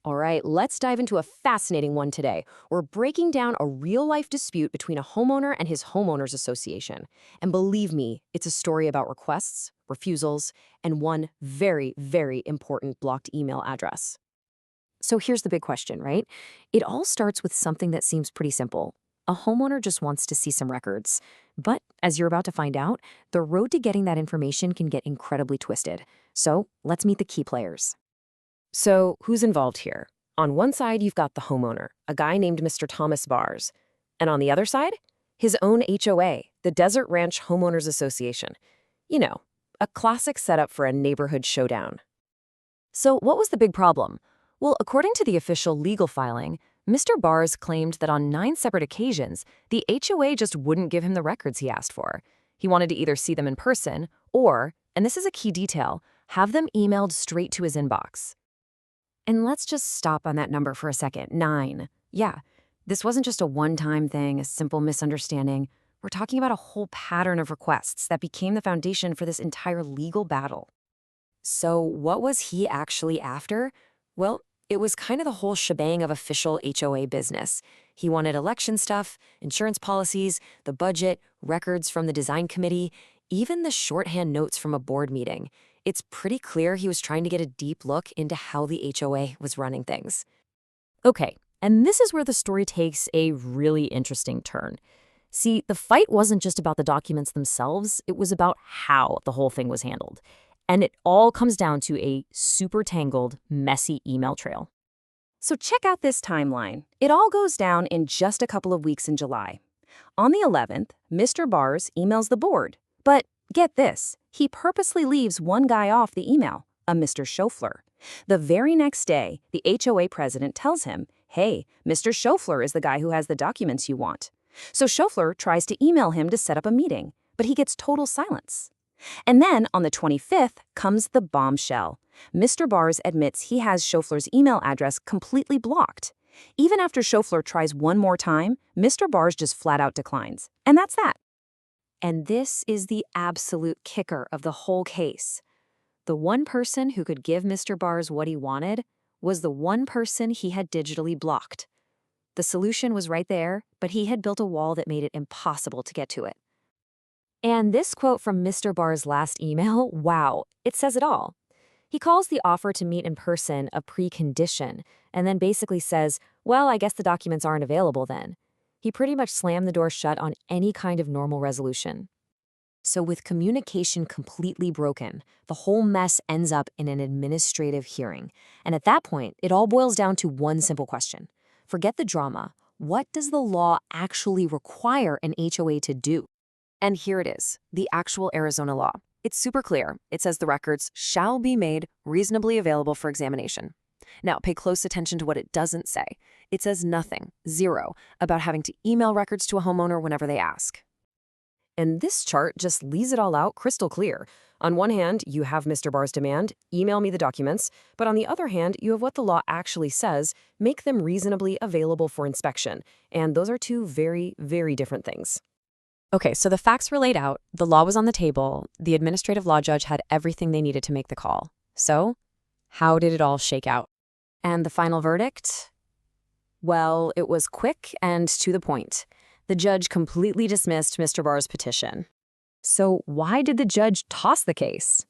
All right, let's dive into a fascinating one today. We're breaking down a real-life dispute between a homeowner and his homeowners association. And believe me, it's a story about requests, refusals, and one very, very important blocked email address. So here's the big question, right? It all starts with something that seems pretty simple. A homeowner just wants to see some records. But as you're about to find out, the road to getting that information can get incredibly twisted. So let's meet the key players. So, who's involved here? On one side, you've got the homeowner, a guy named Mr. Thomas Bars. And on the other side, his own HOA, the Desert Ranch Homeowners Association. You know, a classic setup for a neighborhood showdown. So, what was the big problem? Well, according to the official legal filing, Mr. Bars claimed that on 9 separate occasions, the HOA just wouldn't give him the records he asked for. He wanted to either see them in person or, and this is a key detail, have them emailed straight to his inbox. And let's just stop on that number for a second, 9. Yeah, this wasn't just a one-time thing, a simple misunderstanding. We're talking about a whole pattern of requests that became the foundation for this entire legal battle. So what was he actually after? Well, it was kind of the whole shebang of official HOA business. He wanted election stuff, insurance policies, the budget, records from the design committee, even the shorthand notes from a board meeting. It's pretty clear he was trying to get a deep look into how the HOA was running things. Okay, and this is where the story takes a really interesting turn. See, the fight wasn't just about the documents themselves, it was about how the whole thing was handled. And it all comes down to a super tangled, messy email trail. So check out this timeline. It all goes down in just a couple of weeks in July. On the 11th, Mr. Bars emails the board. But get this, he purposely leaves one guy off the email, a Mr. Schofler. The very next day, the HOA president tells him, hey, Mr. Schofler is the guy who has the documents you want. So Schofler tries to email him to set up a meeting, but he gets total silence. And then on the 25th comes the bombshell. Mr. Bars admits he has Schofler's email address completely blocked. Even after Schofler tries one more time, Mr. Bars just flat out declines. And that's that. And this is the absolute kicker of the whole case. The one person who could give Mr. Bars what he wanted was the one person he had digitally blocked. The solution was right there, but he had built a wall that made it impossible to get to it. And this quote from Mr. Bars' last email, wow, it says it all. He calls the offer to meet in person a precondition, and then basically says, well, I guess the documents aren't available then. He pretty much slammed the door shut on any kind of normal resolution. So with communication completely broken, the whole mess ends up in an administrative hearing. And at that point, it all boils down to one simple question. Forget the drama. What does the law actually require an HOA to do? And here it is, the actual Arizona law. It's super clear. It says the records shall be made reasonably available for examination. Now, pay close attention to what it doesn't say. It says nothing, zero, about having to email records to a homeowner whenever they ask. And this chart just lays it all out crystal clear. On one hand, you have Mr. Bars' demand, email me the documents, but on the other hand, you have what the law actually says, make them reasonably available for inspection. And those are two very, very different things. Okay, so the facts were laid out, the law was on the table, the administrative law judge had everything they needed to make the call. So, how did it all shake out? And the final verdict? Well, it was quick and to the point. The judge completely dismissed Mr. Bars' petition. So why did the judge toss the case?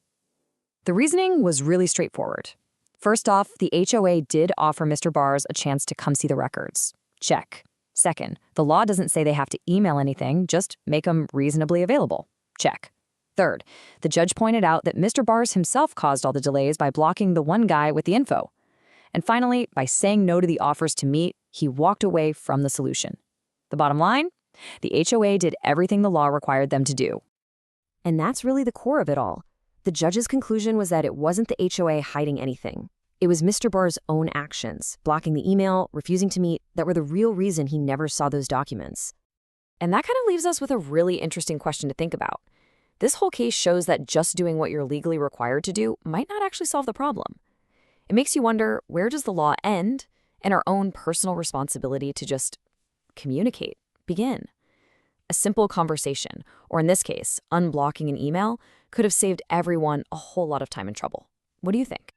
The reasoning was really straightforward. First off, the HOA did offer Mr. Bars a chance to come see the records. Check. Second, the law doesn't say they have to email anything, just make them reasonably available. Check. Third, the judge pointed out that Mr. Bars himself caused all the delays by blocking the one guy with the info. And finally, by saying no to the offers to meet, he walked away from the solution. The bottom line? The HOA did everything the law required them to do. And that's really the core of it all. The judge's conclusion was that it wasn't the HOA hiding anything. It was Mr. Bars' own actions, blocking the email, refusing to meet, that were the real reason he never saw those documents. And that kind of leaves us with a really interesting question to think about. This whole case shows that just doing what you're legally required to do might not actually solve the problem. It makes you wonder, where does the law end and our own personal responsibility to just communicate begin? A simple conversation, or in this case, unblocking an email, could have saved everyone a whole lot of time and trouble. What do you think?